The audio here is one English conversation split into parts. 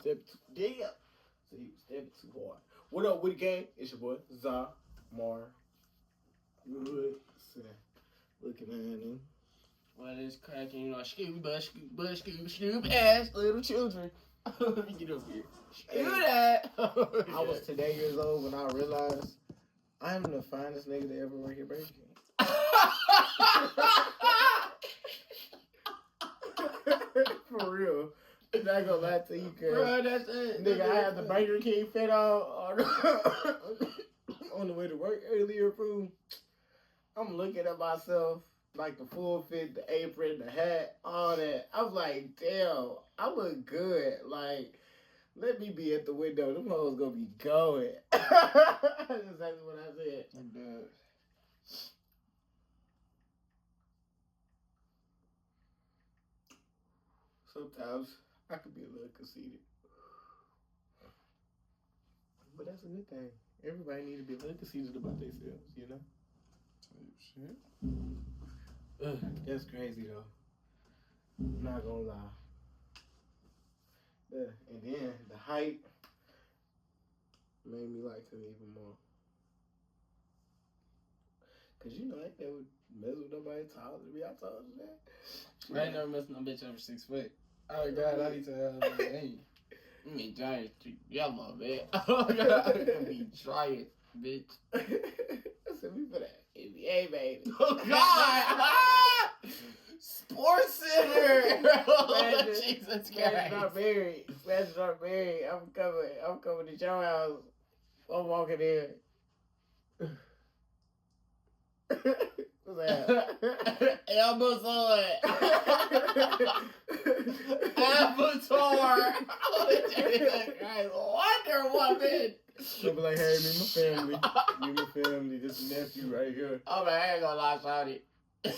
stepping too damn. So he was stepping too hard. What up with the game? It's your boy Zamar. Good. Looking at him. Well, it's cracking, you know, scoop, scoop, ass, little children. Get up here. Do that. I was today years old when I realized I'm the finest nigga to ever work at Burger King. For real. I'm not gonna lie to you, cuz. Bro, that's it. Nigga, I had the Burger King fit on on the way to work earlier, fool. I'm looking at myself, like the full fit, the apron, the hat, all that. I was like, damn, I look good. Like, let me be at the window. Them hoes gonna be going. That's exactly what I said. I'm dead. Sometimes I could be a little conceited. But that's a good thing. Everybody need to be a little conceited about themselves, you know? Shit. That's crazy, though. I'm not gonna lie. Yeah. And then the height made me like him even more. Cause you know I ain't never mess with nobody taller than me. I told you that. I ain't never messed with no bitch over 6 foot. Oh God, I need to have hey. I mean giant yellow, man. Oh God, I'm gonna be giant, bitch. I said we for that NBA, baby. Oh God! Sports Center! Oh, Jesus Christ. Imagine I'm married. I'm coming to your house. I'm walking in. What's that? Amazon! Avatar! Oh, Jesus Christ. Wonder Woman! They'll be like, hey, meet my family. Meet my family. This is nephew right here. Oh man, I ain't gonna lie, Shawty.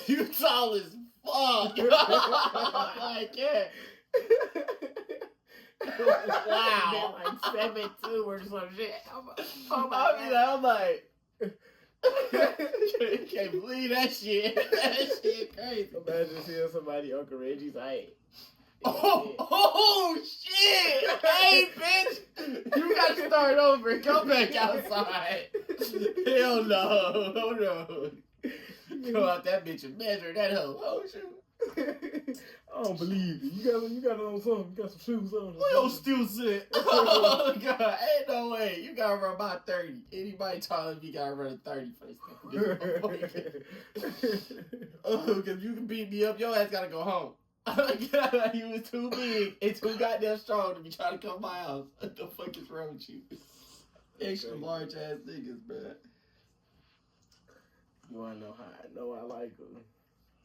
You tall as fuck. Like, yeah. Wow. Like 7'2" or some shit. I'm like, can't believe that shit. That shit crazy. Imagine seeing somebody Uncle Reggie's height. Oh shit! Hey, bitch! You got to start over. Go back outside. Hell no. Oh no. Go out that bitch and measure that hoe. Oh shoot. I don't believe it. You got on something. You got some shoes on. Leo still sit. Oh God, ain't no way. You gotta run about 30. Anybody taller than me gotta run a 30 for this thing. Oh, cause you can beat me up, your ass gotta go home. God, you was too big and too goddamn strong to be trying to come to my house. What the fuck is wrong with you? Extra large ass niggas, bruh. You wanna know how I know I like them?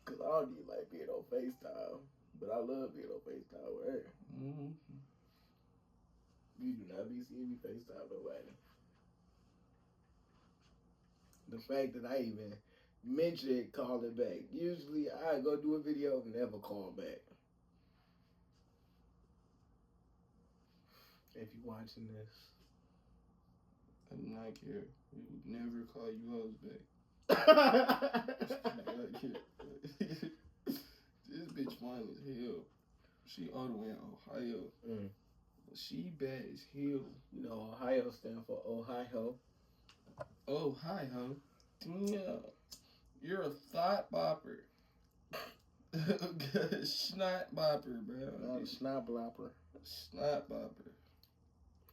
Cause I don't even like being on FaceTime, but I love being on FaceTime with her. Mm-hmm. You do not be seeing me FaceTime nobody. The fact that I even mentioned calling back. Usually I go do a video and never call back. If you watching this, I do not care. We would never call you hoes back. This bitch fine as hell. She all the way in Ohio. But she bad as hell. You know, Ohio stand for Ohio. Ohio? Yeah. You're a thought bopper. Snot bopper, bro. Not a snot blopper. Snot bopper.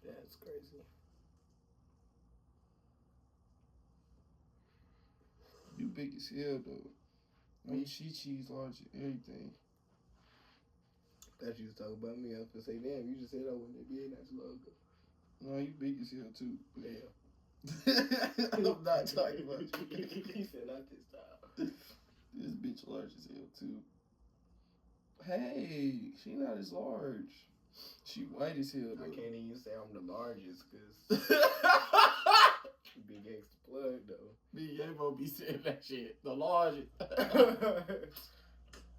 That's crazy. You big as hell, though. I mean, she cheese large and everything. Thought you was talking about me. I was gonna say, damn, you just said I wasn't NBA not too long ago. No, you big as hell, too. Damn. I'm not talking about you. He said not this time. This bitch large as hell, too. Hey, she not as large. She white as hell, though. I can't even say I'm the largest, because big extra plug, though. Me and Avo be saying that shit. The largest.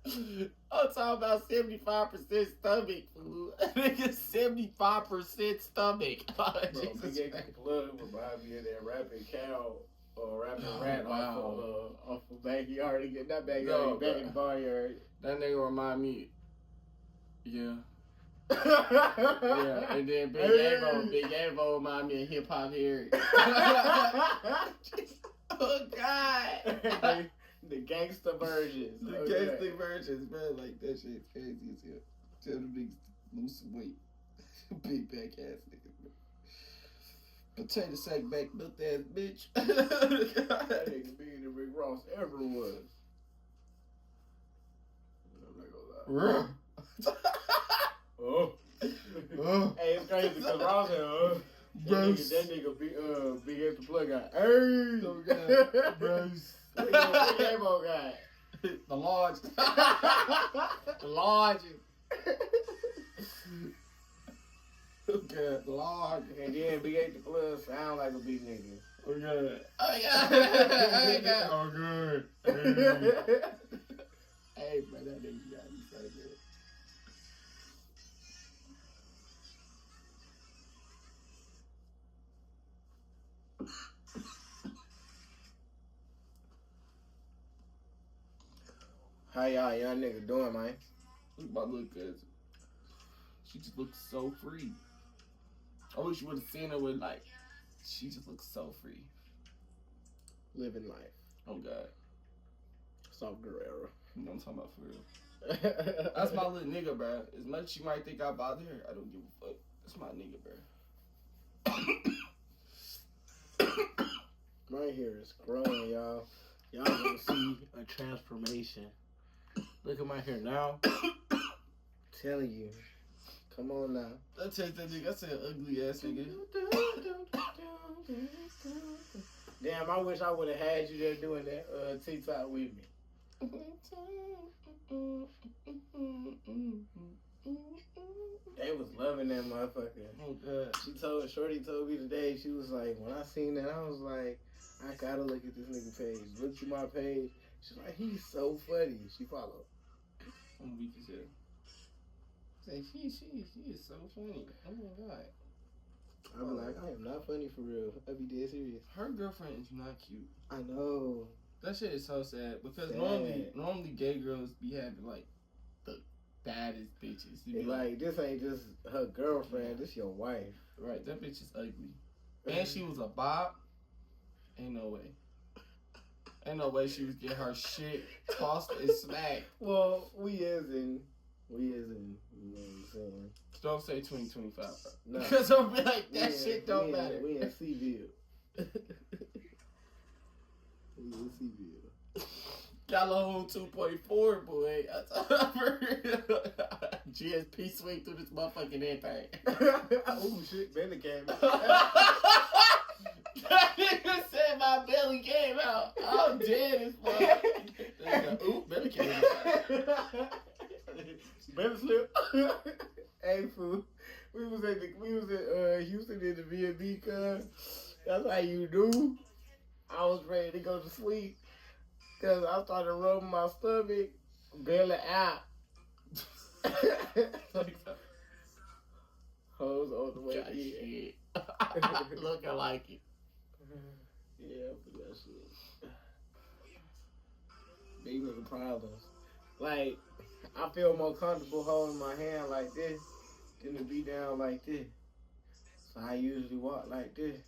I'm talking about 75% stomach, fool. Nigga, 75% stomach. Oh, Bro, Jesus big Christ. extra plug remind me of that rapping cow or rapping Oh, rat wow. off of backyard again. Not backyard, No, back bro. in the barnyard. That nigga remind me. Yeah. Yeah, and then Big Avo remind me of Hip Hop Harry. Oh God. The gangster versions. The Okay. gangster versions, bro. Like that shit's crazy as hell. Tell them niggas to lose some weight. Big back ass niggas, bro. Potato sack back built ass bitch. That nigga bigger than Rick Ross ever was. I'm not gonna lie. Oh. Hey, it's crazy because Ross said, that nigga big as the plug guy. Hey! Oh, God. Bruce. Big Avo guy. The large. The large. Okay, large. And then Big 8 the Plus sound like a big nigga. Oh God. Oh God. Oh good. Hey, bro, that nigga got me so good. How y'all young nigga doing, man? Look at my little cousin. She just looks so free. I wish you would have seen her with like. She just looks so free. Living life. Oh God. Soft girl era. You know what I'm talking about for real. That's my little nigga, bro. As much as you might think I bother her, I don't give a fuck. That's my nigga, bro. My hair is growing, y'all. Y'all gonna see a transformation. Look at my hair now. Telling you. Come on now. I text that nigga. I said ugly ass nigga. Damn, I wish I would have had you there doing that TikTok with me. They was loving that motherfucker. Oh God. Shorty told me today, she was like, when I seen that, I was like, I gotta look at this nigga page. Look through my page. She's like, he's so funny. She followed. I'm weak as hell. Say she is so funny. Oh my God. I be like, I am not funny for real. I be dead serious. Her girlfriend is not cute. I know. That shit is so sad because Sad. normally gay girls be having like the baddest bitches. You They be like, this ain't just her girlfriend, this your wife. right, that bitch is ugly. And she was a bop. Ain't no way. Ain't no way she was getting her shit tossed and smacked. Well, we as in, you know what I'm saying? Don't say 2025, bro. No. Because I'll be like, that We shit in- don't we in- matter. We in Seville. We in Seville. Calhoun 2.4, boy. GSP swing through this motherfucking anything. Oh shit, Bentley came out. That nigga said my belly came out. I'm dead as fuck. Ooh, belly came out. Bentley slip. Hey fool. We was at Houston in the V&B, cuz. That's how you do. I was ready to go to sleep. Cause I started rubbing my stomach, belly out. Hoes on the way God, in. shit. Look, I like it. Yeah, but that shit. Big nigga problems. Like, I feel more comfortable holding my hand like this than to be down like this. So I usually walk like this.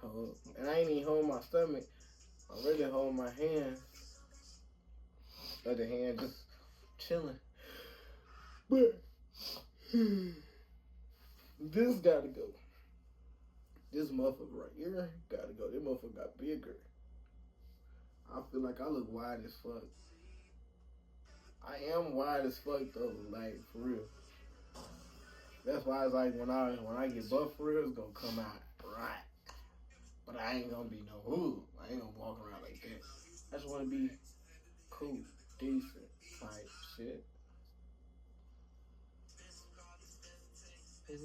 And I ain't even holding my stomach. I really hold my hand. Other hand just chilling. But this gotta go. This motherfucker right here gotta go. This motherfucker got bigger. I feel like I look wide as fuck. I am wide as fuck though, like for real. That's why it's like when I get buff for real, it's gonna come out right. But I ain't gonna be no hood. I ain't gonna walk around like that. I just wanna be cool, decent type shit. It's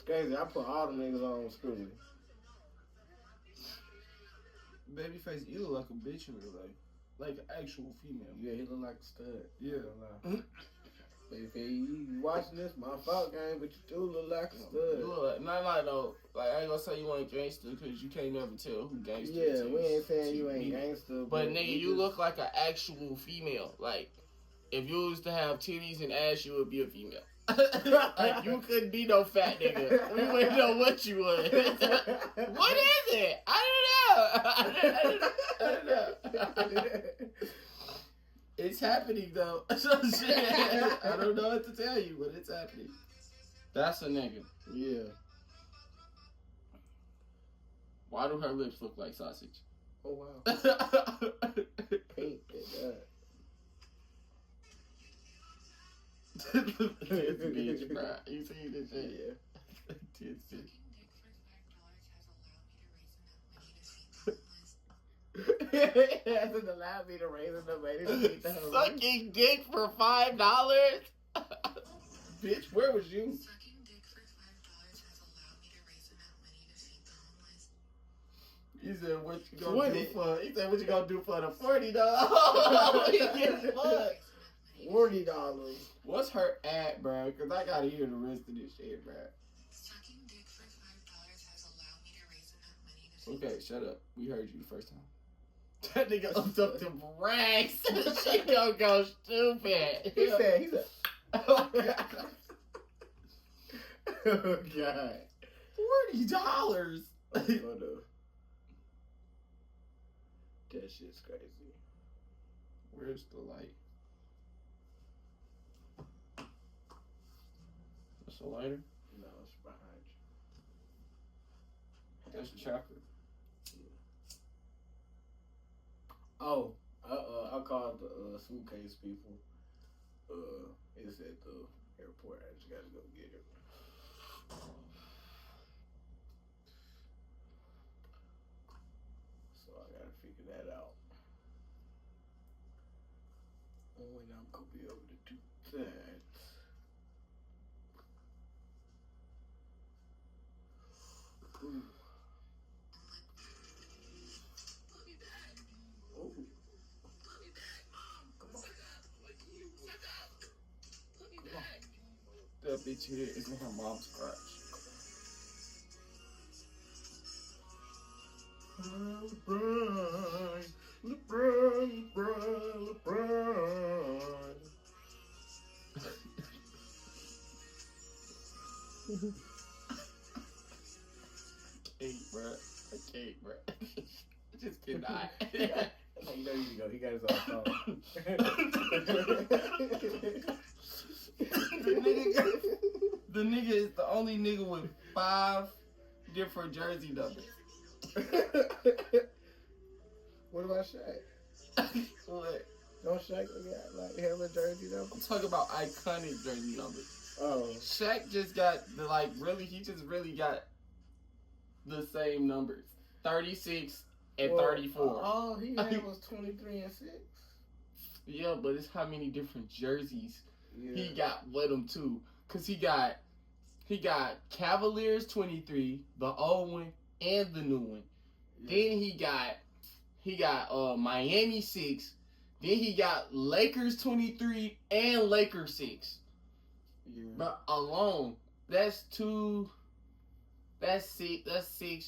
crazy. I put all the niggas on school. Babyface, you look like a bitch in real life. Like an actual female. Yeah, he look like a stud. Yeah. But If you watching this, my fault, gang, but you do look like a stud. Look, not though. Like I ain't gonna say you ain't gangster because you can't never tell who gangster. Yeah, we ain't saying you ain't gangster. But nigga, you look like an actual female. Like if you used to have titties and ass, you would be a female. Like you couldn't be no fat nigga. We wouldn't know what you was. What is it? I don't know. It's happening though. I don't know what to tell you, but it's happening. That's a nigga. Yeah. Why do her lips look like sausage? Oh wow. Pink and Bitch, bro. You see this shit? Yeah. Tits, bitch. It hasn't allowed me to raise enough money to feed the homeless. Sucking dick for $5? Bitch, where was you? Sucking dick for $5 has allowed me to raise enough money to feed the homeless. He said, what you gonna 20. do for? He said, what you gonna do for the $40? Oh, he getting fucked. $40. What's her at, bro? Cause I gotta hear the rest of this shit, bro. Sucking dick for $5 has allowed me to raise enough money to feed Okay, shut up. We heard you the first time. That nigga upped up them racks. She gonna go stupid. He said, oh god. oh god. $40. Photo. That shit's crazy. Where's the light? That's a lighter? No, it's behind you. That's a chopper. Oh, I called the suitcase people. It's at the airport. I just gotta go get it. So I gotta figure that out. When I'm gonna be able to do that. Ooh. Ooh. Come on. That bitch here is in her mom's garage. LeBron. I can't, bro. I just cannot. You know you can go. He got his own phone. The nigga is the only nigga with 5 different jersey numbers. What about Shaq? What? Don't Shaq like have a jersey number? I'm talking about iconic jersey numbers. Oh. Shaq just got he just really got the same numbers. 36 and 34. All he had was 23 and 6. Yeah, but it's how many different jerseys Yeah. he got with him too. Cause he got Cavaliers 23, the old one and the new one. Yeah. Then he got Miami 6. Then he got Lakers 23 and Lakers 6. Yeah. But alone, that's 6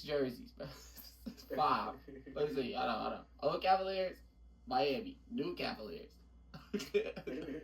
jerseys. 5. Let's see. I don't. Old Cavaliers, Miami, new Cavaliers.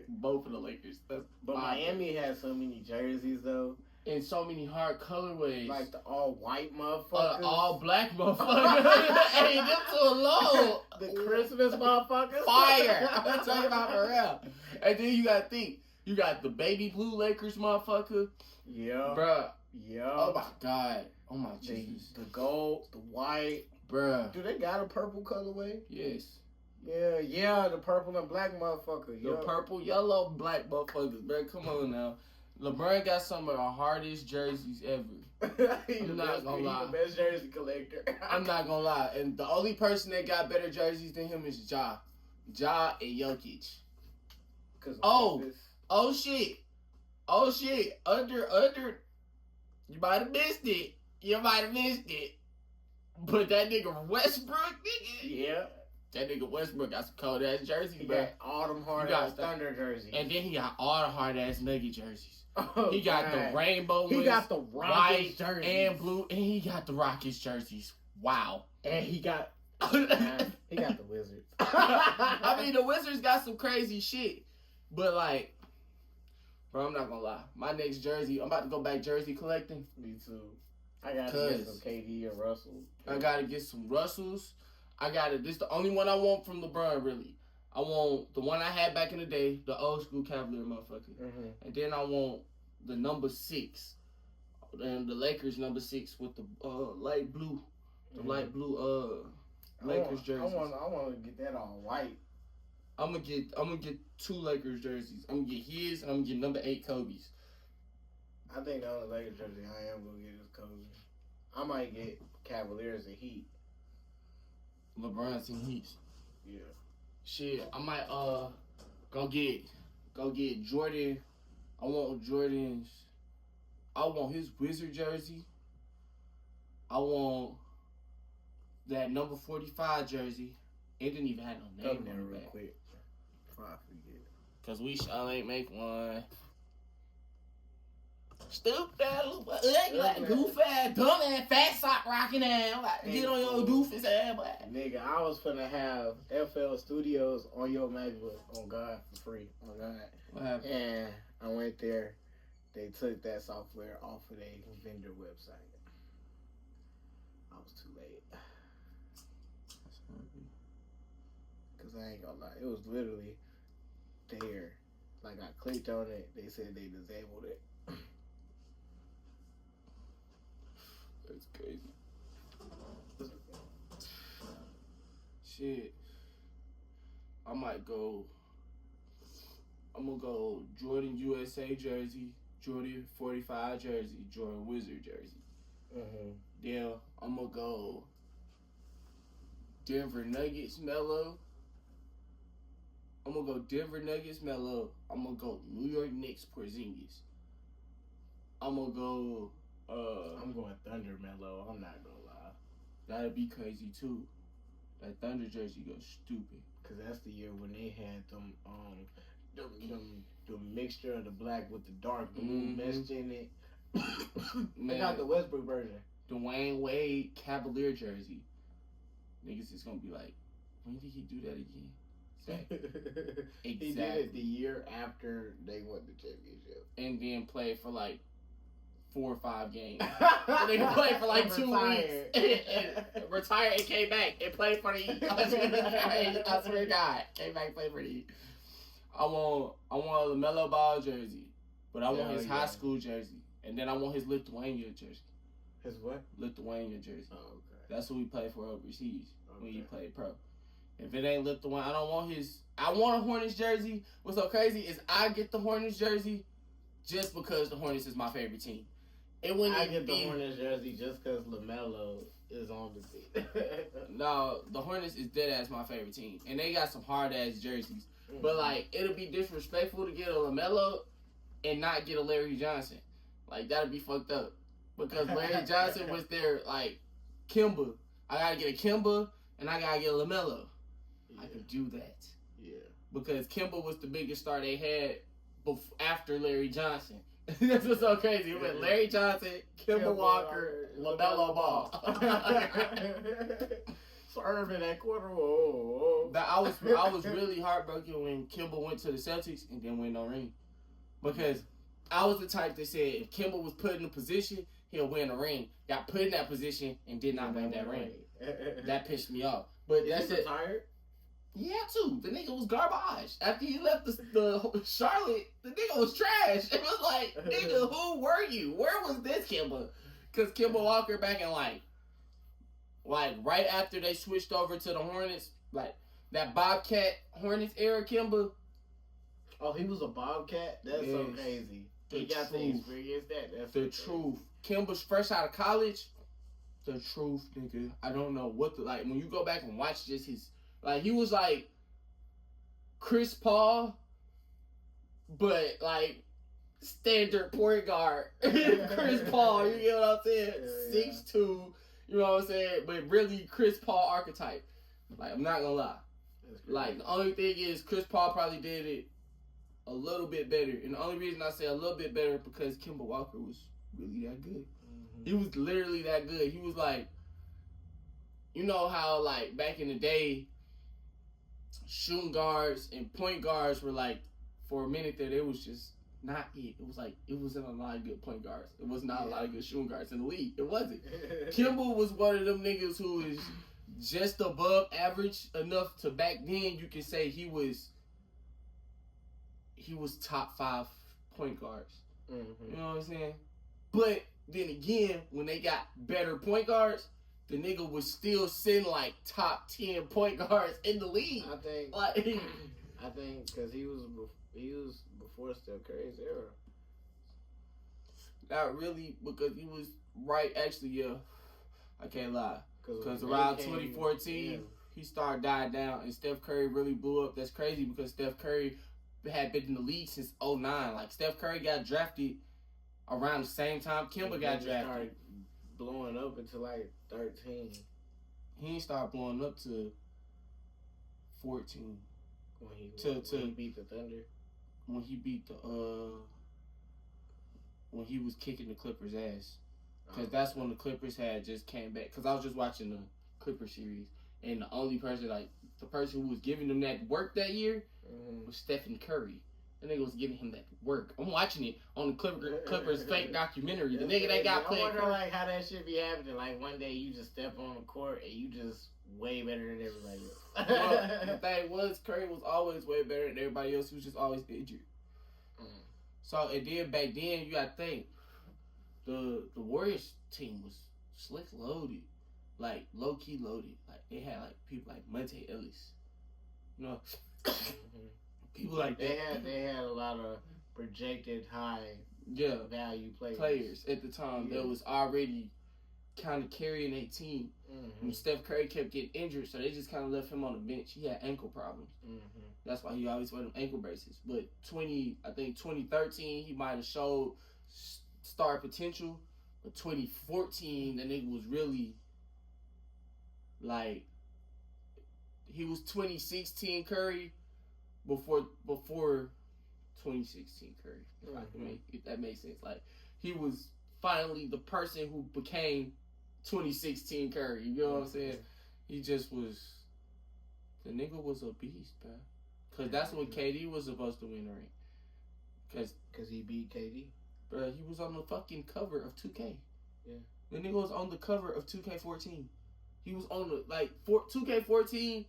Both of the Lakers. That's But 5. Miami has so many jerseys though. And so many hard colorways. Like the all white motherfuckers. All black motherfuckers. Hey, them two alone. The Christmas motherfuckers. Fire. I'm talking about for real. And then you gotta think. You got the baby blue Lakers motherfucker. Yeah. Bruh. Yeah. Oh my god. Oh my Jesus. The gold, the white. Bruh. Do they got a purple colorway? Yes. Yeah, the purple and black motherfucker. The purple, yellow, black motherfuckers, bruh. Come on now. LeBron got some of the hardest jerseys ever. He's I'm not gonna lie. the best jersey collector. I'm not gonna lie. And the only person that got better jerseys than him is Ja. Ja and Jokic. Oh shit. Under. You might have missed it. But that nigga Westbrook, nigga. Yeah. That nigga Westbrook got some cold ass jerseys, He bro. got all them hard got ass that. Thunder jerseys. And then he got all the hard ass Nugget jerseys. Oh, He got God. the rainbow He ones, got the white Rockets jerseys. and blue, and he got the Rockets jerseys. Wow. And he got I he got the Wizards. mean, the Wizards got some crazy shit, but like, bro, I'm not gonna lie. My next jersey, I'm about to go back jersey collecting. Me too. I gotta get 'Cause some KD and Russell. I gotta get some Russells. This the only one I want from LeBron, really. I want the one I had back in the day, the old school Cavalier motherfucker. Mm-hmm. And then I want the number 6. And the Lakers number 6 with the light blue. The light blue Lakers jerseys. I want to get that all white. I'm gonna get 2 Lakers jerseys. I'm gonna get his and I'm gonna get number 8 Kobe's. I think the only Lakers jersey I am gonna get is Kobe. I might get Cavaliers and Heat. LeBron's and Heat. Yeah. Shit, I might go get Jordan. I want Jordan's. I want his Wizard jersey. I want that number 45 jersey. It didn't even have no name Come there on real it. quick. Before I forget. Cause we sure ain't make one. Stupid ass, ugly, like goof ass, dumb ass, fat sock rocking ass. Like, get on your doofus ass, boy. Nigga, I was finna have FL Studios on your MacBook on God for free. On God. What happened? And I went there. They took that software off of their vendor website. I was too late. Cause I ain't gonna lie, it was literally there. Like I clicked on it, they said they disabled it. That's crazy. Shit. I'm gonna go Jordan USA jersey, Jordan 45 jersey, Jordan Wizard jersey. Mm-hmm. Then I'm gonna go Denver Nuggets Melo. I'm gonna go Denver Nuggets Melo. I'm gonna go New York Knicks Porzingis. I'm gonna go. I'm going Thunder Mellow. I'm not gonna lie, That'd be crazy too. That Thunder jersey goes stupid. cause that's the year when they had the mixture of the black with the dark blue Mhm. meshed in it. They Man, got the Westbrook version. Dwayne Wade Cavalier jersey. Niggas is gonna be like, when did he do that again? He did Exactly. it the year after they won the championship. And then play for like 4 or 5 games. And they played for like 2 Retired. weeks. and retired and came back and played for the Heat. I swear to God. Came back and played for the Heat. I want a LaMelo Ball jersey. But I want Hell his yeah. high school jersey. And then I want his Lithuania jersey. His what? Lithuania jersey. Oh, okay. That's what we play for overseas when he Okay. played pro. If it ain't Lithuania, I don't want his. I want a Hornets jersey. What's so crazy is I get the Hornets jersey just because the Hornets is my favorite team. It wouldn't I even get the be. Hornets jersey just because LaMelo is on the team. No, the Hornets is dead ass my favorite team, and they got some hard ass jerseys. But like, it'll be disrespectful to get a LaMelo and not get a Larry Johnson. Like that'd be fucked up because Larry Johnson was there. Like Kimba, I gotta get a Kimba and I gotta get a LaMelo. I could do that Yeah. because Kimba was the biggest star they had after Larry Johnson. This was so crazy. It went Larry Johnson, Kimba Walker, LaMelo Ball. Serving that quarter. Whoa. That I was really heartbroken when Kimba went to the Celtics and then win no ring, because I was the type that said if Kimba was put in a position, he'll win a ring. Got put in that position and did not win that ring. That pissed me off. But that's it. Retired? Yeah, too. The nigga was garbage. After he left the Charlotte, the nigga was trash. It was like, nigga, who were you? Where was this Kimba? Because Kimba Walker back in like right after they switched over to the Hornets, like that Bobcat Hornets era Kimba. Oh, he was a Bobcat? That's so Yes. crazy. The He got to truth. experience that. That's The so truth. Kimba's fresh out of college. The truth, nigga. I don't know what the, like, when you go back and watch just his, like, he was like Chris Paul, but like standard point guard. Chris Paul, you get what I'm saying? Yeah, 6'2", you know what I'm saying? But really Chris Paul archetype. Like, I'm not gonna lie. That's crazy. Like, the only thing is Chris Paul probably did it a little bit better. And the only reason I say a little bit better because Kemba Walker was really that good. Mhm. He was literally that good. He was like, you know how, like, back in the day, shooting guards and point guards were like, for a minute there, they was just not it. It was like, it wasn't a lot of good point guards. It was not a lot of good shooting guards in the league. It wasn't. Kimba was one of them niggas who is just above average enough to back then you can say he was top 5 point guards. Mhm. You know what I'm saying? But then again, when they got better point guards, the nigga was still sitting like top 10 point guards in the league. I think Like, because he was before Steph Curry's era. not really, because he was right. Actually, yeah, I can't lie. Because when around they came, 2014, yeah. he started dying down, and Steph Curry really blew up. That's crazy because Steph Curry had been in the league since 2009. Like, Steph Curry got drafted around the same time Kimba got He drafted. started blowing up until like 13 He didn't start blowing up to 14 when he To- beat the Thunder. when he beat the when he was kicking the Clippers' ass. Because that's when the Clippers had just came back. Because I was just watching the Clipper series, and the only person, like, the person who was giving them that work that year Mhm. was Stephen Curry. The nigga was giving him that work. I'm watching it on the Clippers fake documentary. The nigga that got I played. wonder like how that shit be happening. Like one day you just step on the court and you just way better than everybody else. Well, the thing was, Curry was always way better than everybody else. He was just always injured. Mm. So, and then back then, you gotta think, the Warriors team was slick loaded. Like, low-key loaded. Like, they had, like, people like Monte Ellis. You know? Mhm. People like that. They had a lot of projected high Yeah. value Players at the time that was already kind of carrying a team. Mm-hmm. And Steph Curry kept getting injured, so they just kind of left him on the bench. He had ankle problems. Mm-hmm. That's why he always wore them ankle braces. But 2013, he might have showed star potential. But 2014, the nigga was really like, he was 2016 Curry before 2016 Curry. If that makes sense. Like, he was finally the person who became 2016 Curry. You know what I'm saying? He just was. The nigga was a beast, bro. Because that's when KD was supposed to win the ring. Because he beat KD. Bro, he was on the fucking cover of 2K. Yeah. The nigga was on the cover of 2K14. He was on the, 2K14,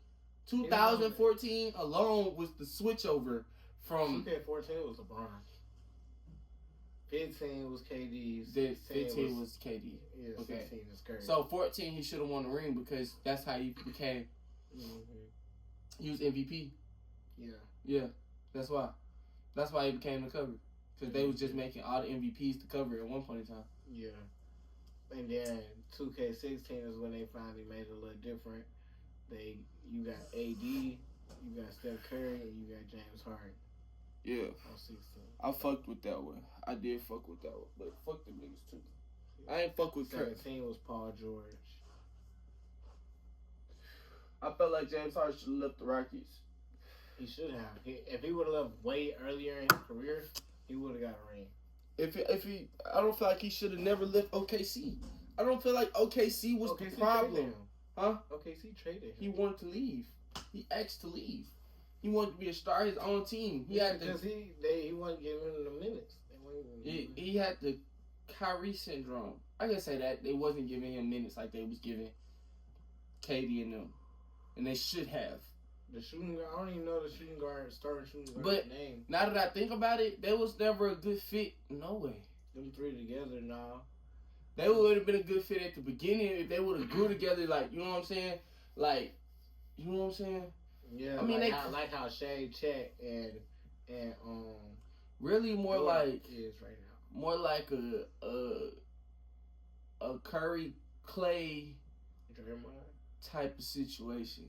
2014 alone was the switch over from. 2K14 was LeBron. 15 was KD. 15 was KD. Yeah, Okay. 16 is Curry. So 14, he should have won the ring because that's how he became. Mm-hmm. He was MVP. Yeah. Yeah, that's why. That's why he became the cover. Because they was just making all the MVPs to cover at one point in time. Yeah. And then 2K16 is when they finally made it a little different. You got AD, you got Steph Curry, and you got James Harden Yeah. on 16. I fucked with that one. I did fuck with that one. But fuck them niggas too. I ain't fuck with Curry. 17 was Paul George. I felt like James Harden should have left the Rockets. He should have. If he would have left way earlier in his career, he would have got a ring. I don't feel like he should have never left OKC. I don't feel like OKC was the problem. Traded him. Huh? OKC traded him. He wanted to leave. He asked to leave. He wanted to be a star of his own team. He had because he wasn't giving him the minutes. he had the Kyrie syndrome. I can say that they wasn't giving him minutes like they was giving KD and them, and they should have. The shooting guard, I don't even know the starting shooting guard But name. Now that I think about it, they was never a good fit. No way. Them three together now. They would have been a good fit at the beginning if they would have grew together. Like, you know what I'm saying? Like, you know what I'm saying? Yeah, I mean, like how Shea, Chet, and really more like is right now. More like a Curry Clay type of situation.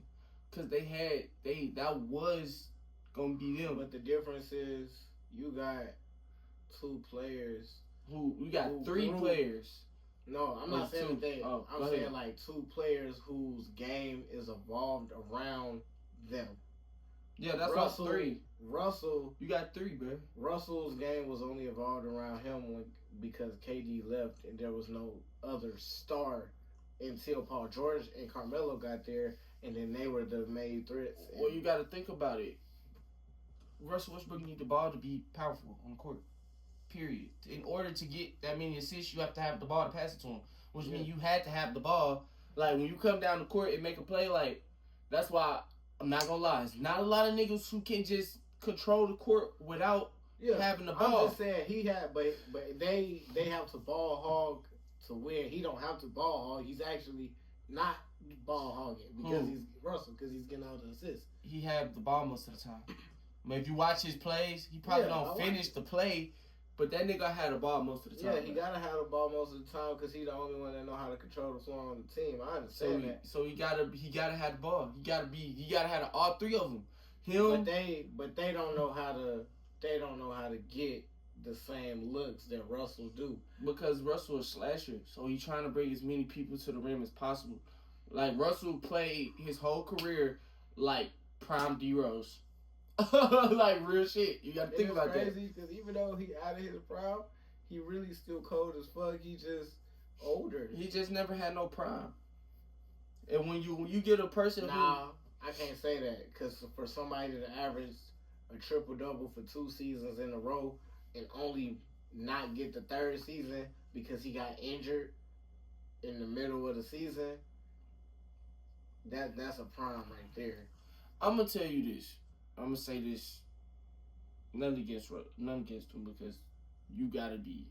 Cause that was gonna be them. But the difference is you got two players. You got three players. No, I'm not saying two. that. Oh, I'm saying like two players whose game is evolved around them. Yeah, that's Russell, all 3. Russell, You got 3, bro. Russell's game was only evolved around him because KD left and there was no other star until Paul George and Carmelo got there, and then they were the main threats. Well, you got to think about it. Russell Westbrook need the ball to be powerful on the court. Period. In order to get that many assists, you have to have the ball to pass it to him, which means you had to have the ball. Like, when you come down the court and make a play, like, that's why, I'm not going to lie, it's not a lot of niggas who can just control the court without having the ball. I'm just saying he had, but they have to ball hog to win. He don't have to ball hog. He's actually not ball hogging because he's Russell, because he's getting all the assists. He had the ball most of the time. I mean, if you watch his plays, he probably don't finish the play, but that nigga had the ball most of the time. Yeah, he gotta have the ball most of the time because he's the only one that know how to control the floor on the team. I understand that. So he gotta have the ball. He gotta have all 3 of them. But they don't know how to get the same looks that Russell do. Because Russell is slasher, so he's trying to bring as many people to the rim as possible. Like, Russell played his whole career like prime D-Rose. Like, real shit. You gotta think about that. It's crazy because even though he out of his prime, he really still cold as fuck. He just older. He just never had no prime. And when you get a person I can't say that because for somebody to average a triple-double for 2 seasons in a row and only not get the 3rd season because he got injured in the middle of the season, that's a prime right there. I'm gonna tell you this. I'm gonna say this. None against him because you gotta be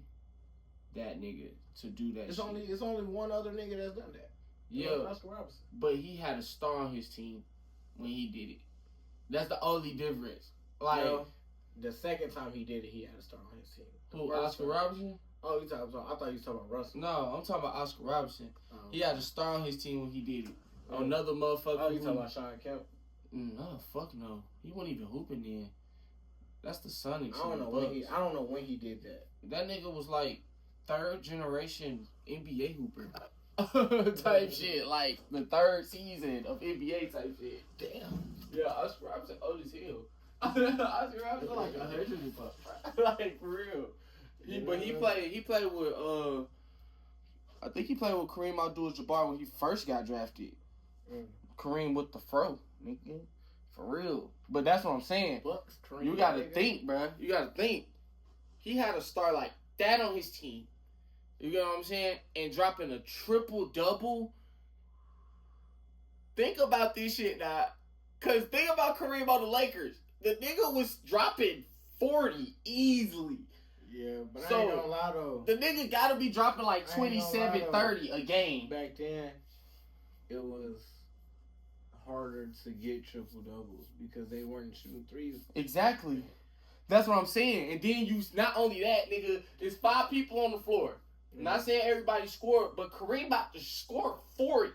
that nigga to do that. It's only one other nigga that's done that. Yeah, Oscar Robertson. But he had a star on his team when he did it. That's the only difference. Like, the second time he did it, he had a star on his team. Who, Oscar Robertson? Oh, I thought you was talking about Russell. No, I'm talking about Oscar Robertson. He had a star on his team when he did it. Another motherfucker. Oh, you talking about Sean Kemp? No, fuck no. He wasn't even hooping then. That's the Sonics. I don't know when he did that. That nigga was like 3rd generation NBA hooper. Type shit. Like the 3rd season of NBA type shit. Damn. Yeah, Oscar Robertson old as hell. Oscar Robertson like 100 and fuck. Like for real. He played with I think he played with Kareem Abdul-Jabbar when he first got drafted. Kareem with the fro, nigga. For real. But that's what I'm saying. Bucks, Kareem, you gotta think, bruh. You gotta think. He had a star like that on his team. You get what I'm saying? And dropping a triple-double. Think about this shit now. Because think about Kareem on the Lakers. The nigga was dropping 40 easily. Yeah, but I ain't gonna lie though. The nigga gotta be dropping like 27, 30 a game. Back then, it was harder to get triple doubles because they weren't shooting threes. Exactly. That's what I'm saying. And then you, not only that, nigga, there's 5 people on the floor. Not saying everybody scored, but Kareem about to score 40.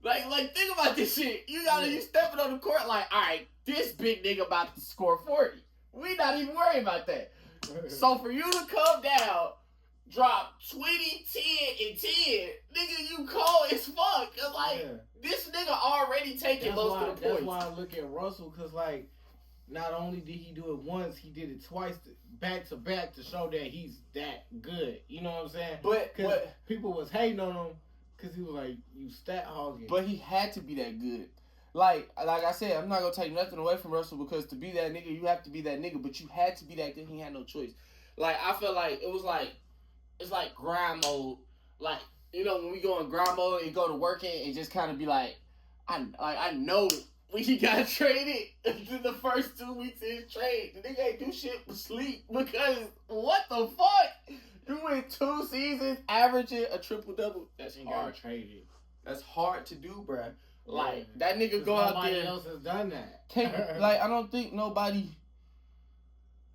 Like think about this shit. You stepping on the court like, all right, this big nigga about to score 40. We not even worried about that. So for you to come down, drop 20, 10, and 10, nigga, you cold as fuck. Cause this nigga already taking most of the points. That's why I look at Russell, cause like, not only did he do it once, he did it twice, back to back, to show that he's that good. You know what I'm saying? But people was hating on him, cause he was like, you stat hogging. But he had to be that good. Like I said, I'm not gonna take nothing away from Russell, because to be that nigga, you have to be that nigga. But you had to be that good. He had no choice. Like, I feel like it's like grind mode. Like, you know, when we go in grind mode and go to working and just kind of be like, I know when he got traded in the first 2 weeks of his trade, the nigga ain't do shit but sleep, because what the fuck? You went 2 seasons averaging a triple double. That's hard. Traded. That's hard to do, bruh. Like, that nigga go out there. Nobody else has done that. I don't think nobody.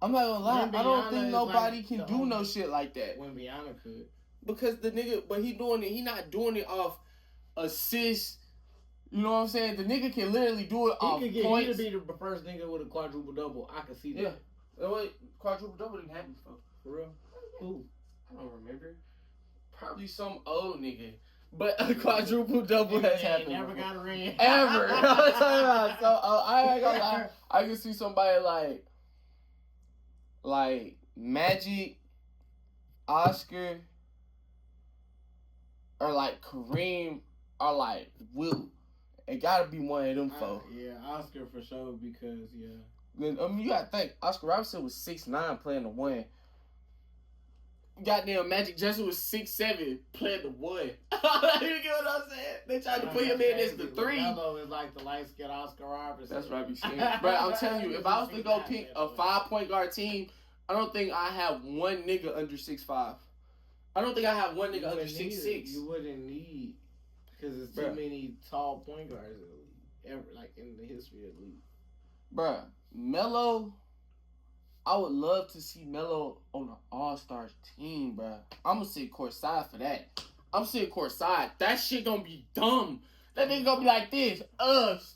I'm not gonna lie. I don't think nobody can do no shit like that. Wembanyama could. Because the nigga, but he doing it. He not doing it off assists. You know what I'm saying? The nigga can literally do it off points. He could be the first nigga with a quadruple double. I can see that. Yeah. Wait, quadruple double didn't happen before. For real? Who? I don't remember. Probably some old nigga. but a quadruple double has happened. Never before. got a ring. Ever. I'm talking about. So I ain't gonna lie. I can see somebody like Magic, Oscar, or like Kareem, or like Will. It gotta be one of them four. Yeah, Oscar for sure because You gotta think Oscar Robertson was 6'9" playing the one. Goddamn Magic Johnson was 6'7" playing the one. You get what I'm saying? They tried to put him in as the 3. LaMelo is like the light skinned Oscar Robertson. That's what I be saying. But I'm telling you, if I was to go pick a 5-point guard team, I don't think I have one nigga under 6'5". I don't think I have one nigga under 6'6". You wouldn't need because there's too many tall point guards in the league ever, like in the history of the league. Bruh, Melo, I would love to see Melo on an All-Star team, bruh. I'm gonna sit courtside for that. I'm sitting courtside. That shit gonna be dumb. That nigga gonna be like this.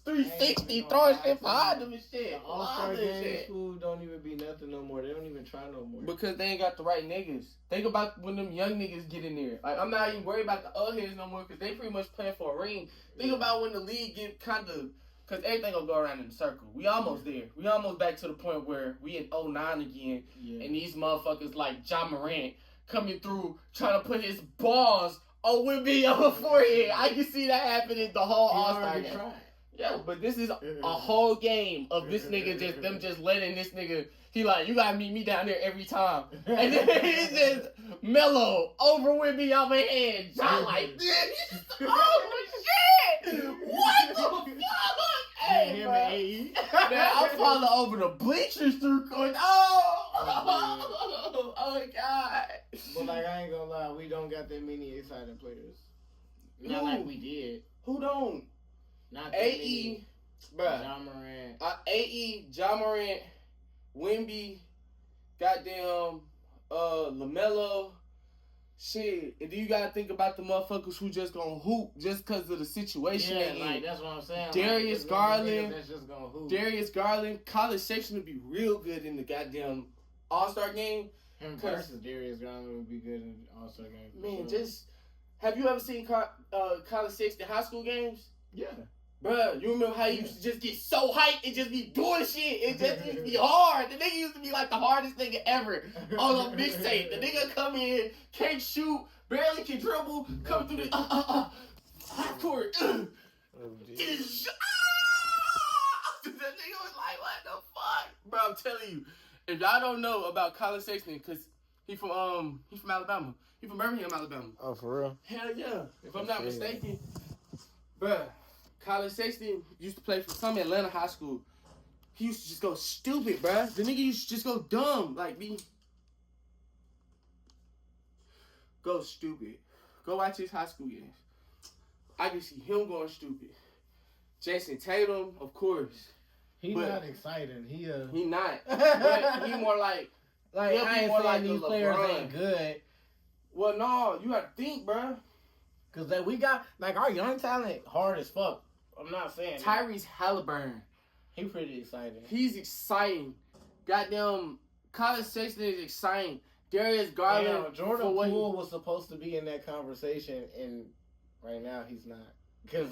360, throwing shit behind him and shit. The All-Star games, school don't even be nothing no more. They don't even try no more. Because they ain't got the right niggas. Think about when them young niggas get in there. Like, I'm not even worried about the old heads no more because they pretty much playing for a ring. Think about when the league get kind of... Because everything gonna go around in a circle. We almost there. We almost back to the point where we in 09 again. Yeah. And these motherfuckers like Ja Morant coming through trying to put his balls on Wemby on the forehead. I can see that happening the whole All-Star game. Yeah, but this is a whole game of this nigga just letting this nigga. He like, you gotta meet me down there every time. And then he's just Melo over Wemby on my head. Ja like, oh shit! What the fuck? Hey, bro. Man, I'm falling over the bleachers through court. Oh God. But like, I ain't gonna lie, we don't got that many exciting players. Not like we did. Who don't? Not that AE, bruh. Ja Morant. AE, Ja Morant, Wemby, goddamn, LaMelo. Shit, and then you gotta think about the motherfuckers who just gonna hoop just cause of the situation. Yeah, like that's what I'm saying. Darius Garland. That's just gonna hoop. Darius Garland, College Sexton would be real good in the goddamn All-Star game. Him versus Darius Garland would be good in the All-Star game. Man, just have you ever seen College Sexton high school games? Yeah. Bruh, you remember how he used to just get so hyped and just be doing shit? It just used to be hard. The nigga used to be like the hardest nigga ever on a mixtape. The nigga come in, can't shoot, barely can dribble, come through the half court. The nigga was like, what the fuck? Bro, I'm telling you, if y'all don't know about College Sexton, because he from Alabama. He from Birmingham, Alabama. Oh, for real? Hell yeah. If I'm not mistaken. Bruh. College Sexton used to play for some Atlanta high school. He used to just go stupid, bruh. The nigga used to just go dumb. Like, go stupid. Go watch his high school games. I can see him going stupid. Jason Tatum, of course. He not exciting. He not. But he more like... I ain't more saying like these players ain't good. Well, no. You have to think, bruh. Because we got... Like, our young talent hard as fuck. I'm not saying Tyrese Halliburton. He pretty exciting. He's exciting. Goddamn, College Sexton is exciting. Darius Garland. Damn, Jordan Poole was supposed to be in that conversation, and right now he's not. Because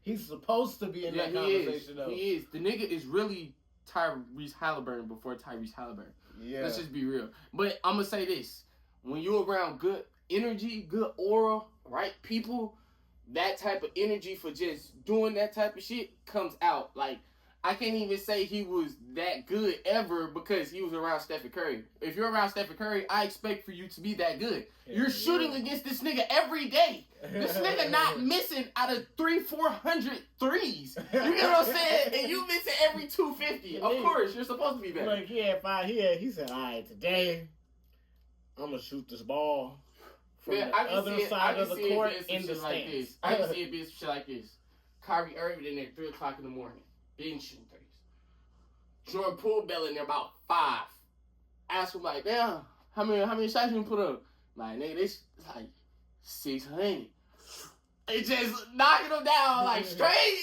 he's supposed to be in that conversation, though. He is. The nigga is really Tyrese Halliburton before Tyrese Halliburton. Yeah. Let's just be real. But I'm going to say this. When you're around good energy, good aura, right people, that type of energy for just doing that type of shit comes out. Like, I can't even say he was that good ever because he was around Stephen Curry. If you're around Stephen Curry, I expect for you to be that good. Yeah, you're shooting against this nigga every day. This nigga not missing out of 300-400 threes. You get what I'm saying? And you missing every 250. Of course, you're supposed to be better. Like, he had 5 here. He said, all right, today, I'm going to shoot this ball from the other side of the court in the stands. I can see it being some shit like this. Kyrie Irving in there 3 o'clock in the morning. Been shooting threes. Jordan Poole Bell in there about 5. Ask him like, damn, how many shots you put up? Like, nigga, this like 600. It just knocking them down like straight,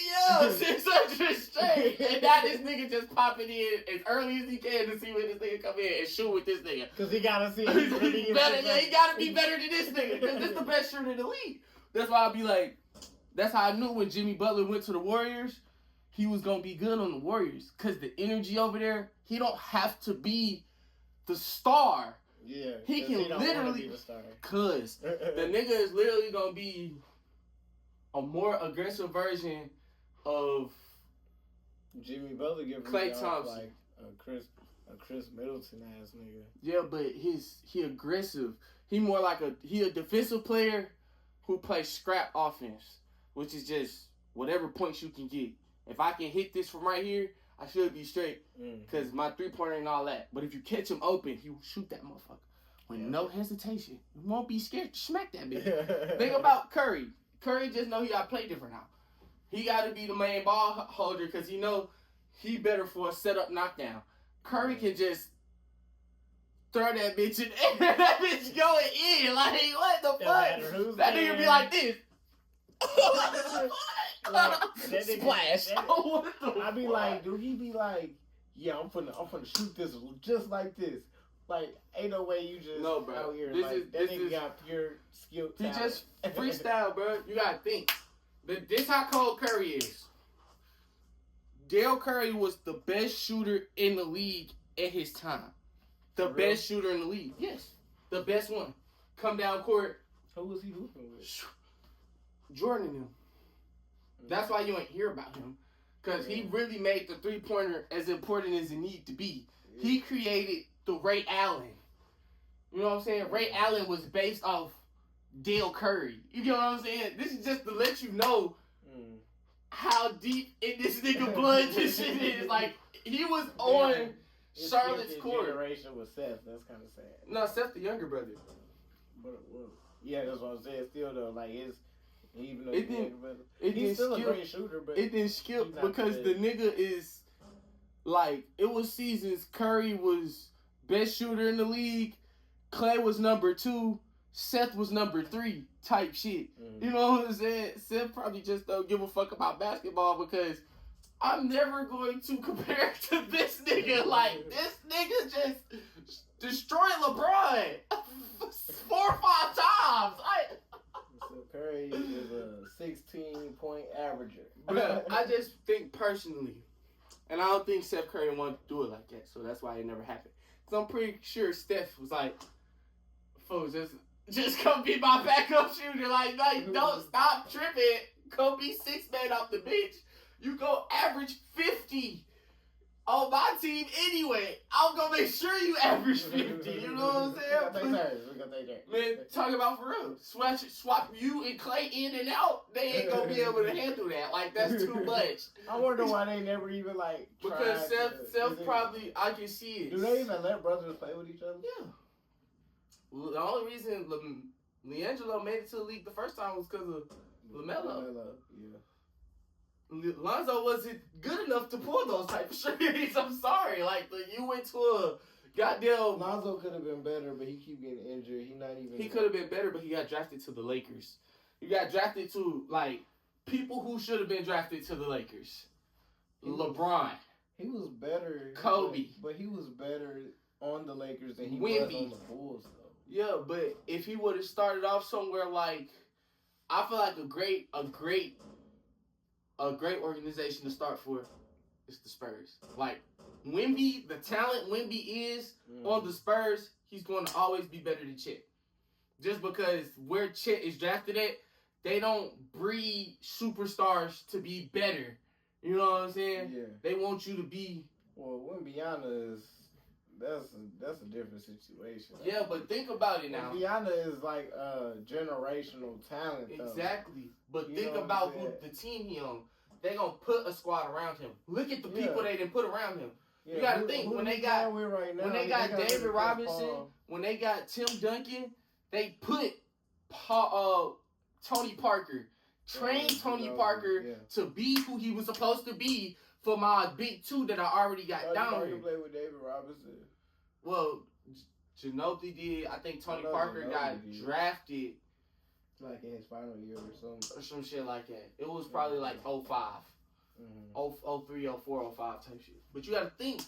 600 straight. And now this nigga just popping in as early as he can to see when this nigga come in and shoot with this nigga. Because he gotta see better. Yeah, he gotta be better than this nigga. Because this the best shooter in the league. That's why I be like, that's how I knew when Jimmy Butler went to the Warriors, he was gonna be good on the Warriors. Cause the energy over there, he don't have to be the star. Yeah, He 'cause can don't wanna literally- be the star. Cause the nigga is literally gonna be a more aggressive version of Jimmy Butler giving Klay me off Thompson. like a Chris Middleton ass nigga. yeah, but he aggressive. He more like he a defensive player who plays scrap offense, which is just whatever points you can get. If I can hit this from right here, I should be straight. Cause my 3-pointer ain't all that. But if you catch him open, he will shoot that motherfucker with no hesitation. You won't be scared to smack that bitch. Think about Curry. Curry just know he gotta play different now. He gotta be the main ball holder because he know he better for a setup knockdown. Curry can just throw that bitch in there. That bitch going in. Like, what the matter fuck? who's That nigga there. be like this. Like, that nigga- Splash. that- What the I be fuck? like, do he be like, yeah, I'm finna shoot this just like this. Like, ain't no way you just No, bro. out here This like is- that nigga got pure skill. He talent. just freestyle, bro. You gotta think. But this how cold Curry is. Dale Curry was the best shooter in the league at his time. The For real? best shooter in the league. Yes. The best one. Come down court. Who was he hooping with? Jordan and him. That's why you ain't hear about him. Because he really made the 3-pointer as important as it need to be. He created the Ray Allen. You know what I'm saying? Ray Allen was based off Dale Curry. You know what I'm saying? This is just to let you know how deep in this nigga blood this shit is. Like, he was on Charlotte's his court. generation with Seth. That's kind of sad. No, Seth the younger brother. But yeah, that's what I'm saying. Still though, like even though It he's didn't- younger brother, It he's didn't still a skip. great shooter. But It didn't skip he's not because good. the nigga is like, it was seasons Curry was best shooter in the league, Clay was number 2, Seth was number 3 type shit. You know what I'm saying? Seth probably just don't give a fuck about basketball because I'm never going to compare to this nigga. Like, this nigga just destroyed LeBron 4 or 5 times. So Curry is a 16-point averager. But I just think personally, and I don't think Steph Curry wanted to do it like that, so that's why it never happened. So I'm pretty sure Steph was like, "Folks, just come be my backup shooter. Like, don't stop tripping. Come be 6-man off the bench. You go average 50 on my team anyway. I'm gonna make sure you average 50. You know what I'm saying? We gonna take that. Man, talk about for real. Swap you and Clay in and out. They ain't gonna be able to handle that. Like, that's too much. I wonder why they never even like. Because tried Seth to- probably, I can see it. Do they even let brothers play with each other? Yeah. Well, the only reason LiAngelo made it to the league the first time was because of LaMelo. Yeah. Lonzo wasn't good enough to pull those type of shirts. I'm sorry. Like, you went to a goddamn... Lonzo could have been better, but he keep getting injured. He could have been better, but he got drafted to the Lakers. He got drafted to, like, people who should have been drafted to the Lakers. LeBron. He was better. Kobe. But he was better on the Lakers than he Wemby. was on the Bulls, though. Yeah, but if he would have started off somewhere like, I feel like a great organization to start for is the Spurs. Like, Wemby, the talent Wemby is on the Spurs, he's going to always be better than Chet. Just because where Chet is drafted at, they don't breed superstars to be better. You know what I'm saying? Yeah. They want you to be... Well, Wembyana is... That's a different situation. Yeah, but think about it now. Wembyana is like a generational talent, though. Exactly. But You think know what about I'm who saying? the team he on. They gonna put a squad around him. Look at the people Yeah. they didn't put around him. Yeah, You gotta who- think, who when they they got- playing with right now, When they got got rid of David Chris Robinson, Paul. when they got Tim Duncan, they put Tony Parker, trained Yeah, Tony yeah. Parker to be who he was supposed to be for my big 2 that I already got Tony down Parker here. played with David Robinson. Well, Ginobili did. I think Tony I know Parker got Ginobili did. drafted Like in his final year or something. or some shit like that. It was probably like 05. Mm-hmm. 03, 04, 05 type shit. But you gotta think,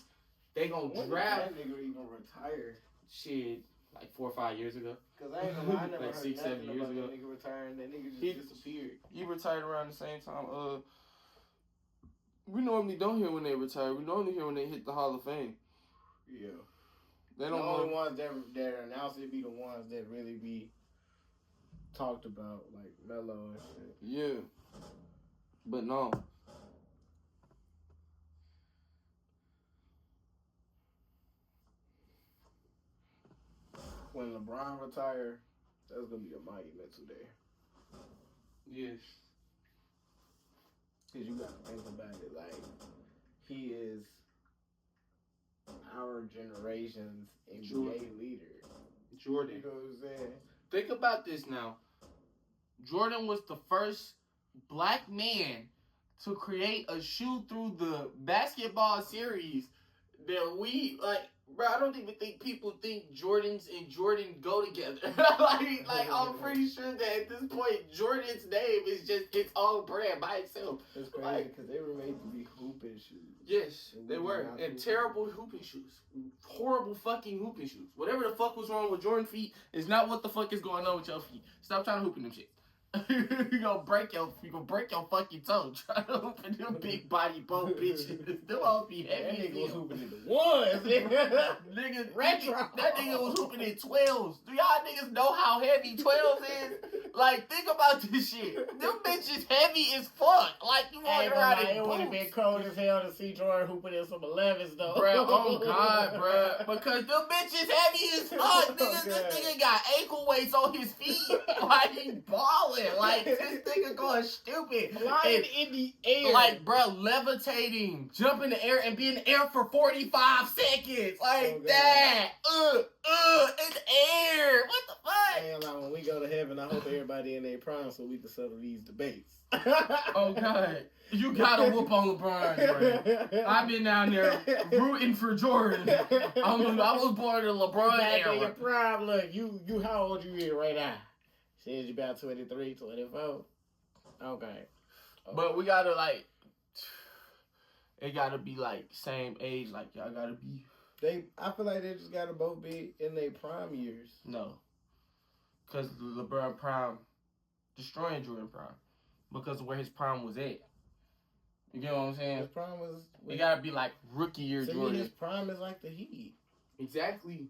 they gonna When did draft that nigga even retire? shit. like 4 or 5 years ago. Cause I ain't gonna lie, I never Like heard 6, 7 nothing years about ago. that nigga retiring. That nigga just He- disappeared. He retired around the same time. We normally don't hear when they retire. We normally hear when they hit the Hall of Fame. Yeah. They The don't only know. ones that announce it be the ones that really be talked about, like Melo and shit. Yeah. But no. When LeBron retire, that's gonna be a monumental day. Yes. Cause you gotta think about it, like he is our generation's NBA Jordan. leader. You Jordan. know what I'm saying? Think about this now. Jordan was the first black man to create a shoe through the basketball series that we like. Bro, I don't even think people think Jordans and Jordan go together. like I'm pretty sure that at this point Jordan's name is just its own brand by itself. It's crazy Like- because they were made to be hooping shoes. Yes, And they we were. not And hooping. terrible hooping shoes. Horrible fucking hooping shoes. Whatever the fuck was wrong with Jordan feet is not what the fuck is going on with your feet. Stop trying to hoop in them shit. you gonna break your fucking toe trying to hoop in them big body boat bitches. Them all be That heavy. nigga was as hell. hooping in the ones. Nigga, Retro. that nigga was hooping in 12s. Do y'all niggas know how heavy 12s is? Like, think about this shit. Them bitches heavy as fuck. Like, you walking around in It would have been boots. cold as hell to see Jordan hooping in some 11s though. Bruh, oh God, bruh. Because them bitches heavy as fuck. Nigga, this God. nigga got ankle weights on his feet. Like, he balling. Like, this nigga going stupid. Flying And, in the air. like, bruh, levitating, jump in the air and be in the air for 45 seconds. Like Oh, God. that. In the air. What the fuck? And like, when we go to heaven, I hope everybody in their prime so we can settle these debates. Oh, God. You gotta whoop on LeBron, bruh. I've been down there rooting for Jordan. I was born in the LeBron Back in your era. prime, look, you how old you is right now? Says you about 23, 24. Okay. But we gotta, like, it gotta be, like, same age. Like, y'all gotta be. I feel like they just gotta both be in their prime years. No. Because LeBron prime destroying Jordan prime. Because of where his prime was at. You get what I'm His saying? prime was. It gotta be, like, rookie year to me, Jordan. his prime is like the Heat. Exactly.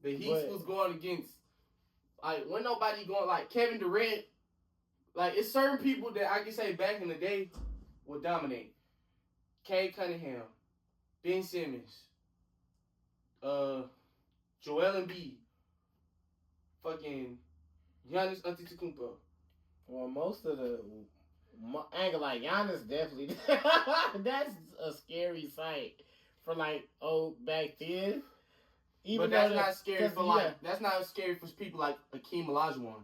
The Heat But- was going against, like, when nobody going, like, Kevin Durant. Like, it's certain people that I can say back in the day would dominate. Cade Cunningham, Ben Simmons, Joel Embiid, fucking Giannis Antetokounmpo. Well, most of the. I ain't gonna lie, Giannis definitely. That's a scary sight for like back then. But that's though not scary 'cause, for that's not scary for people like Akeem Olajuwon.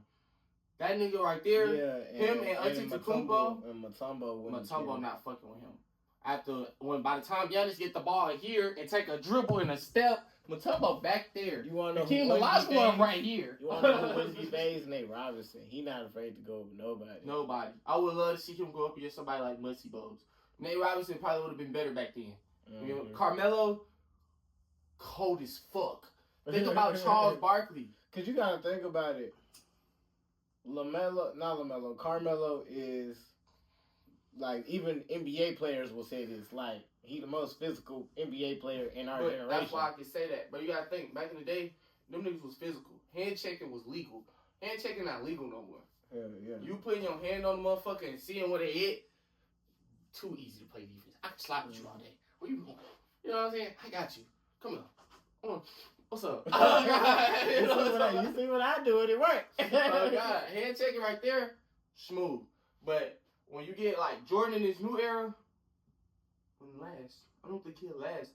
That nigga right there, him and Antetokounmpo. and Mutombo. Mutombo not fucking with him. By the time Giannis get the ball here and take a dribble and a step, Mutombo back there. You wanna know Akeem who wins these Olajuwon days? right here. You wanna know who wins these days? Nate Robinson. He not afraid to go with nobody. Nobody. I would love to see him go up against somebody like Muggsy Bogues. Nate Robinson probably would have been better back then. You know, Mhm. Carmelo, cold as fuck. Think about Charles Barkley. Cause you gotta think about it. Carmelo is like, even NBA players will say this, like, he the most physical NBA player in our But generation. that's why I can say that. But you gotta think, back in the day, them niggas was physical. Hand checking was legal. Hand checking not legal no more. Yeah. You putting your hand on the motherfucker and seeing where they hit, too easy to play defense. I can slap at you all day. Where you going? You know what I'm saying? I got you. Come on. Come on. What's up? You see what I do and it works. Oh God, hand checking right there, smooth. But when you get like Jordan in his new era, wouldn't last. I don't think he'll last.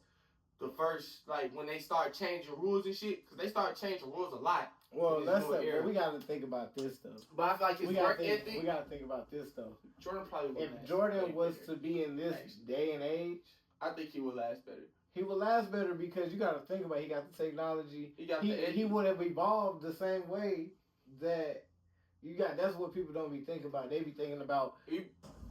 The first, like, when they start changing rules and shit, because they start changing rules a lot. Well, in his new era. we gotta think about this though. But I feel like his work ethic, We gotta think about this though. Jordan probably would If last. Jordan way was better. to be in this Actually. day and age, I think he would last better. he would last better because you gotta think about it. He got the technology. He got the edge. He would have evolved the same way that you got. That's what people don't be thinking about. They be thinking about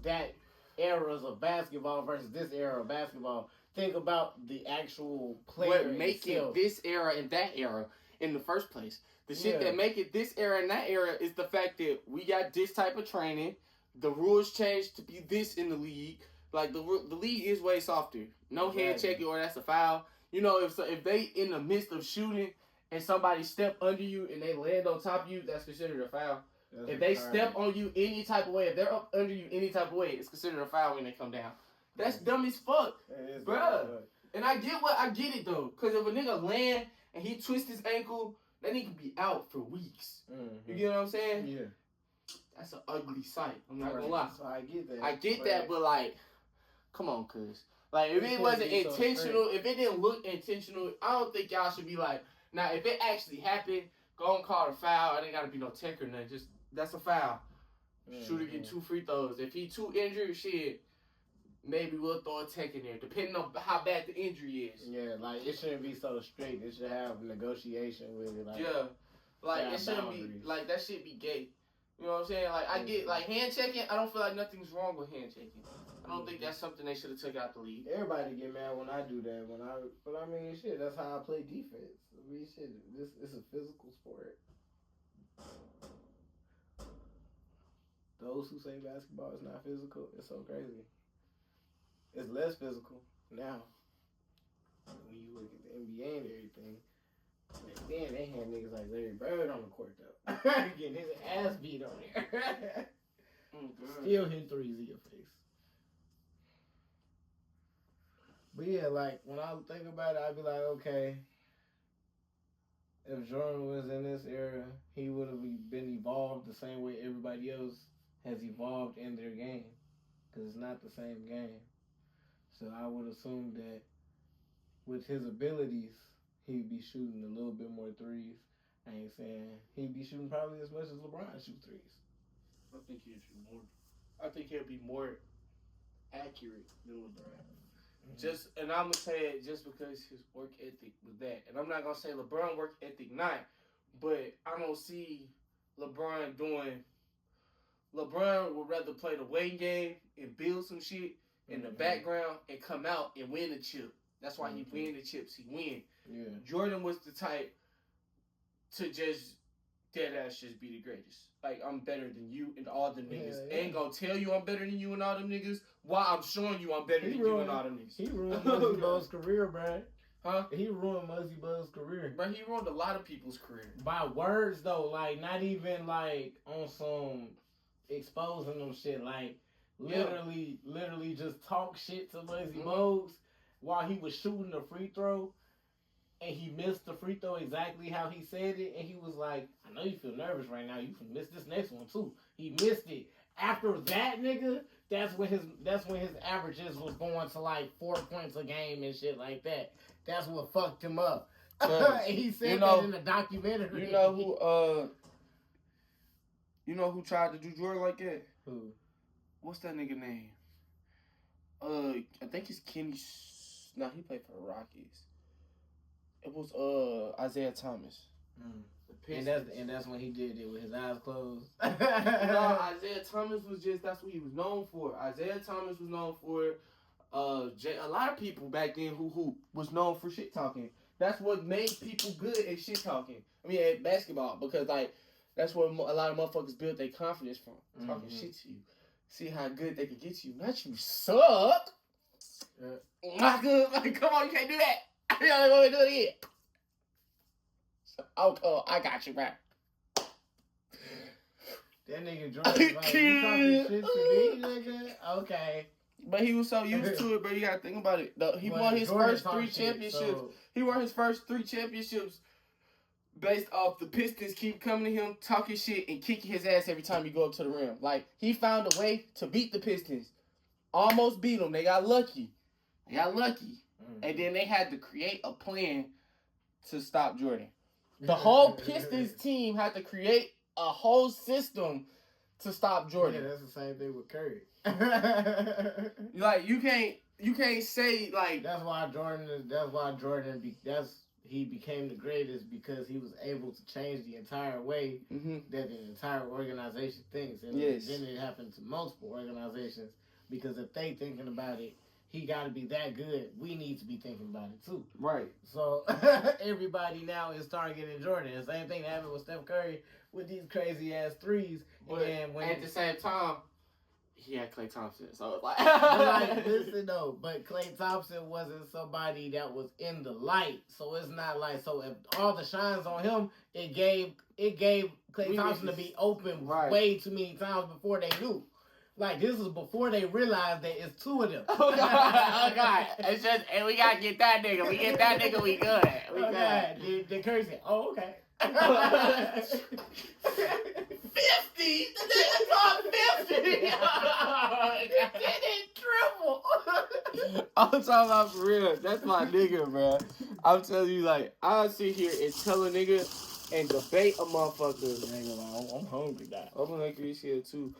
that eras of basketball versus this era of basketball. Think about the actual player What making itself. this era and that era in the first place. The shit Yeah. that make it this era and that era is the fact that we got this type of training. The rules changed to be this in the league. Like the league is way softer. No hand Exactly. checking or that's a foul. You know, if they in the midst of shooting and somebody step under you and they land on top of you, that's considered a foul. That's If they retarded. step on you any type of way, if they're up under you any type of way, it's considered a foul when they come down. That's dumb as fuck. It is Bruh. retarded. And I get it though. Cause if a nigga land and he twists his ankle, that nigga be out for weeks. Mhm. You get what I'm saying? Yeah. That's an ugly sight. I'm not Right. gonna lie. So I get that. I get that, but like, come on, cuz. Like, if It it shouldn't wasn't be so intentional, if it didn't look intentional, I don't think y'all should be like, now, if it actually happened, go and call it a foul. It ain't gotta be no tech or nothing. Just, that's a foul. Shooter get 2 free throws. If he too injured, shit, maybe we'll throw a tech in there, depending on how bad the injury is. Yeah, like it shouldn't be so strict. It should have negotiation with it. Like, Yeah. Like, Yeah, it shouldn't be, boundaries. like, that shit be gay. You know what I'm saying? Like, I get, like, hand checking, I don't feel like nothing's wrong with hand checking. I don't think that's something they should have took out the league. Everybody get mad when I do that. But I mean, shit, that's how I play defense. I mean, shit, this is a physical sport. Those who say basketball is not physical, it's so crazy. It's less physical now. When you look at the NBA and everything, back then they had niggas like Larry Bird on the court though, getting his ass beat on there. Still hitting threes in your face. But yeah, like when I think about it, I'd be like, okay, if Jordan was in this era, he would have been evolved the same way everybody else has evolved in their game, because it's not the same game. So I would assume that with his abilities, he'd be shooting a little bit more threes. I ain't saying he'd be shooting probably as much as LeBron shoots threes. I think he'd be more. I think he'll be more accurate than LeBron. Just, and I'm gonna say it just because his work ethic was that, and I'm not gonna say LeBron work ethic not, but I don't see LeBron doing. LeBron would rather play the waiting game and build some shit in the background and come out and win the chip. That's why he win the chips. He win. Yeah. Jordan was the type to just dead ass just be the greatest. Like, I'm better than you and all them niggas. Yeah, yeah. Ain't gonna tell you I'm better than you and all them niggas while I'm showing you I'm better than you and all them niggas. He ruined Muggsy Bogues' career, bro. Huh? He ruined Muggsy Bogues' career. But he ruined a lot of people's career. By words, though, like, not even, like, on some exposing them shit. Like, literally just talk shit to Muggsy Bogues while he was shooting the free throw. And he missed the free throw exactly how he said it. And he was like, I know you feel nervous right now. You can miss this next one, too. He missed it. After that, nigga, that's when his averages was going to, like, 4 points a game and shit like that. That's what fucked him up. He said that in the documentary. You know who tried to do Jordan like that? Who? What's that nigga name? I think it's Kenny. No, he played for the Rockies. It was Isaiah Thomas. And that's when he did it with his eyes closed. No, Isaiah Thomas was that's what he was known for. Isaiah Thomas was known for it. A lot of people back then who was known for shit talking. That's what made people good at shit talking. I mean, at basketball, because like that's where a lot of motherfuckers built their confidence from, talking shit to you. See how good they can get to you. Not you suck. Not good. Like, come on, you can't do that. You gotta go and do it again. Oh, I got you, bro. That nigga Jordan like, you talking shit to me, nigga? Okay. But he was so used to it, bro. You gotta think about it. He won his first 3 championships. He won his first 3 championships based off the Pistons keep coming to him, talking shit, and kicking his ass every time he go up to the rim. Like, he found a way to beat the Pistons. Almost beat them. They got lucky. And then they had to create a plan to stop Jordan. The whole Pistons team had to create a whole system to stop Jordan. Yeah, that's the same thing with Curry. Like, you can't say like That's why he became the greatest, because he was able to change the entire way that the entire organization thinks. And Yes. then it happened to multiple organizations, because if they thinking about it, he got to be that good. We need to be thinking about it too. Right. So everybody now is targeting Jordan. The same thing that happened with Steph Curry with these crazy ass threes. But And when at the same time, he had Klay Thompson, so it's like, but like, listen though, but Klay Thompson wasn't somebody that was in the light, so it's not like, so if all the shines on him, it gave Klay Thompson to be open way too many times before they knew. Like, this is before they realized that it's two of them. Oh God. It's just, and we gotta get that nigga. We get that nigga, we good. We good. God. Then Curry said, "Oh, okay." 50. The nigga called 50. Did it triple? I'm talking about for real. That's my nigga, bro. I'm telling you, like, I sit here and tell a nigga and debate a motherfucker. I'm hungry now. I'm hungry as shit too.